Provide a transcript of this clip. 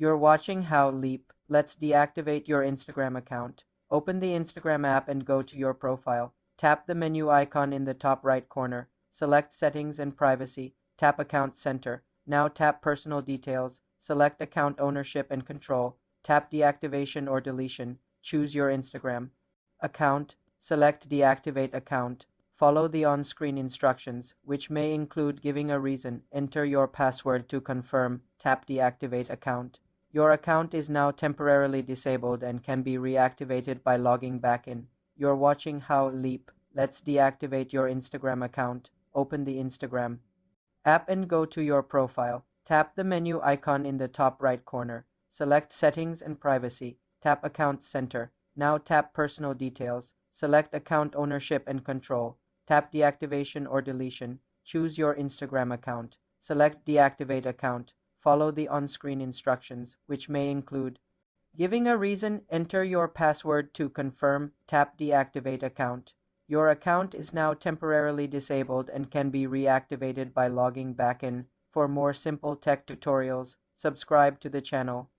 You're watching How Leap. Let's deactivate your Instagram account. Open the Instagram app and go to your profile. Tap the menu icon in the top right corner. Select Settings and Privacy. Tap Account Center. Now tap Personal Details. Select Account Ownership and Control. Tap Deactivation or Deletion. Choose your Instagram account. Select Deactivate Account. Follow the on-screen instructions, which may include giving a reason. Enter your password to confirm. Tap Deactivate Account. Your account is now temporarily disabled and can be reactivated by logging back in. You're watching How Leap. Let's deactivate your Instagram account. Open the Instagram app and go to your profile. Tap the menu icon in the top right corner. Select Settings and Privacy. Tap Account Center. Now tap Personal Details. Select Account Ownership and Control. Tap Deactivation or Deletion. Choose your Instagram account. Select Deactivate Account. Follow the on-screen instructions, which may include giving a reason. Enter your password to confirm. Tap Deactivate Account. Your account is now temporarily disabled and can be reactivated by logging back in. For more simple tech tutorials, subscribe to the channel.